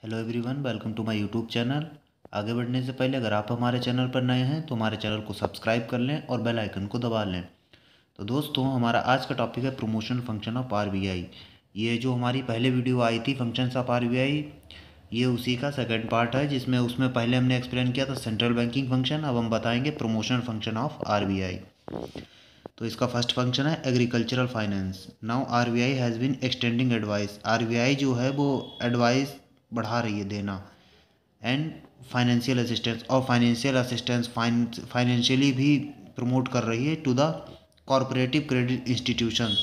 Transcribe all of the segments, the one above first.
Hello everyone, welcome to my YouTube channel. आगे बढ़ने से पहले अगर आप हमारे चैनल पर नए हैं तो हमारे चैनल को सब्सक्राइब कर लें और बेल आइकन को दबा लें। तो दोस्तों, हमारा आज का टॉपिक है प्रमोशन फंक्शन ऑफ आरबीआई। ये जो हमारी पहले वीडियो आई थी फंक्शंस ऑफ आरबीआई, ये उसी का सेकंड पार्ट है, जिसमें उसमें पहले हमने एक्सप्लेन किया था सेंट्रल बैंकिंग फंक्शन। अब हम बताएंगे प्रमोशन फंक्शन ऑफ आरबीआई। तो इसका फर्स्ट फंक्शन है agricultural finance. Now RBI has been extending advice. RBI जो है वो एडवाइस बढ़ा रही है देना, एंड फाइनेंशियल असिस्टेंस, और फाइनेंशियल असिस्टेंस फाइनेंशियली भी प्रमोट कर रही है to the cooperative credit institution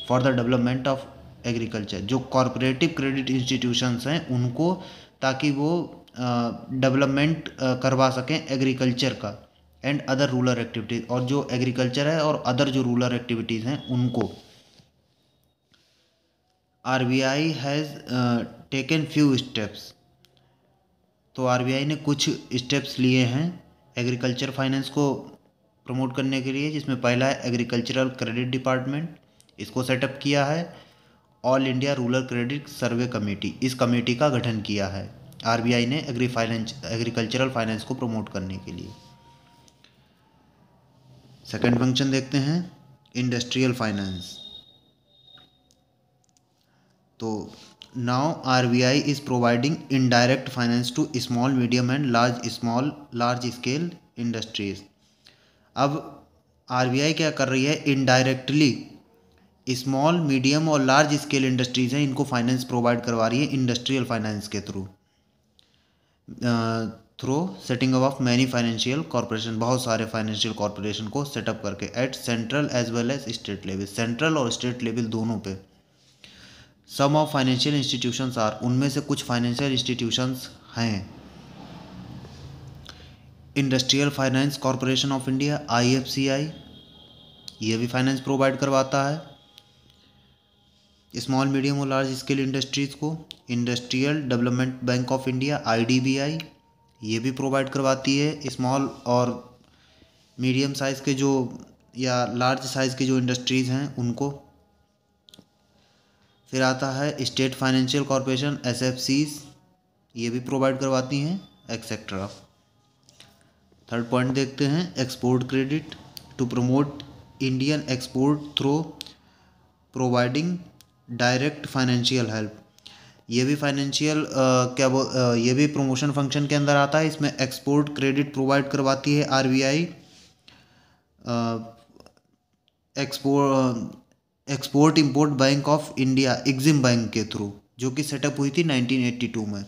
for the development of agriculture. जो कॉरपोरेटिव क्रेडिट इंस्टीट्यूशंस हैं उनको, ताकि वो डेवलपमेंट करवा सकें एग्रीकल्चर का एंड अदर रूरल एक्टिविटीज़, और जो एग्रीकल्चर है और अदर जो रूरल एक्टिविटीज़ हैं उनको। RBI has taken few steps. तो आरबीआई ने कुछ स्टेप्स लिए हैं एग्रीकल्चर फाइनेंस को प्रमोट करने के लिए, जिसमें पहला है एग्रीकल्चरल क्रेडिट डिपार्टमेंट। इसको सेटअप किया है। ऑल इंडिया रूरल क्रेडिट सर्वे कमेटी, इस कमेटी का गठन किया है आरबीआई ने एग्रीकल्चरल फाइनेंस को प्रमोट करने के लिए। सेकंड फंक्शन देखते हैं इंडस्ट्रियल फाइनेंस। तो now RBI is providing indirect finance to small medium and large scale industries. अब आरबीआई क्या कर रही है, इनडायरेक्टली स्मॉल मीडियम और लार्ज स्केल इंडस्ट्रीज हैं, इनको फाइनेंस प्रोवाइड करवा रही है इंडस्ट्रियल फाइनेंस के through setting up of many financial corporation, बहुत सारे फाइनेंशियल कॉरपोरेशन को सेटअप करके at central as well as state level, central और स्टेट लेवल दोनों पे। सम ऑफ फाइनेंशियल इंस्टीट्यूशंस आर, उनमें से कुछ फाइनेंशियल इंस्टीट्यूशंस हैं industrial finance corporation of India IFCI, ये भी फाइनेंस प्रोवाइड करवाता है स्मॉल मीडियम और लार्ज स्केल इंडस्ट्रीज़ को। Industrial development bank of India IDBI, ये भी प्रोवाइड करवाती है स्मॉल और मीडियम साइज़ के जो या लार्ज साइज़ के जो इंडस्ट्रीज़ हैं उनको। फिर आता है स्टेट फाइनेंशियल कॉरपोरेशन SFCs, ये भी प्रोवाइड करवाती हैं एक्सेट्रा। थर्ड पॉइंट देखते हैं export credit to promote Indian export through providing direct financial help. ये भी फाइनेंशियल ये भी प्रमोशन फंक्शन के अंदर आता है। इसमें एक्सपोर्ट क्रेडिट प्रोवाइड करवाती है RBI export import bank of India EXIM bank के थ्रू, जो कि सेटअप हुई थी 1982 में।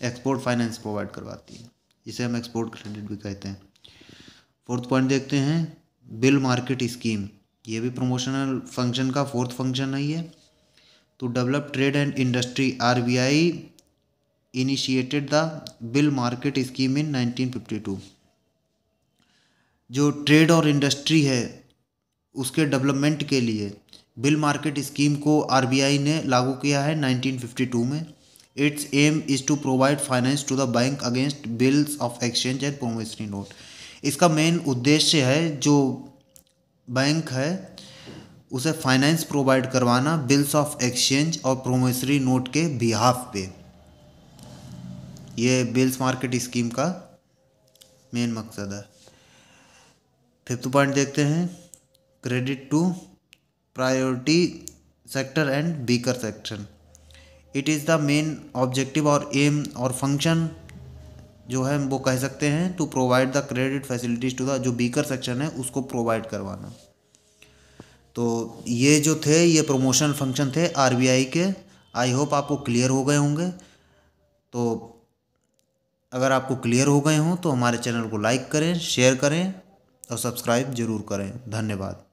एक्सपोर्ट फाइनेंस प्रोवाइड करवाती है, जिसे हम एक्सपोर्ट क्रेडिट भी कहते हैं। फोर्थ पॉइंट देखते हैं बिल मार्केट स्कीम, ये भी प्रमोशनल फंक्शन का फोर्थ फंक्शन है ये। To develop trade and industry, RBI initiated the bill market scheme in 1952। जो ट्रेड और इंडस्ट्री है उसके डेवलपमेंट के लिए बिल मार्केट स्कीम को आरबीआई ने लागू किया है 1952 में। Its aim is to provide finance to the bank against bills of exchange and promissory note. इसका मेन उद्देश्य है जो बैंक है उसे फाइनेंस प्रोवाइड करवाना बिल्स ऑफ एक्सचेंज और प्रोमिसरी नोट के बिहाफ पे। ये बिल्स मार्केट स्कीम का मेन मकसद है। फिफ्थ पॉइंट देखते हैं credit to priority sector and weaker section. It is the main objective और एम और फंक्शन जो है वो कह सकते हैं to provide the credit facilities to the, जो वीकर सेक्शन है उसको प्रोवाइड करवाना। तो ये जो थे ये प्रमोशन फंक्शन थे आरबीआई के। आई होप आपको क्लियर हो गए होंगे। तो अगर आपको क्लियर हो गए हों तो हमारे चैनल को लाइक करें, शेयर करें और सब्सक्राइब ज़रूर करें। धन्यवाद।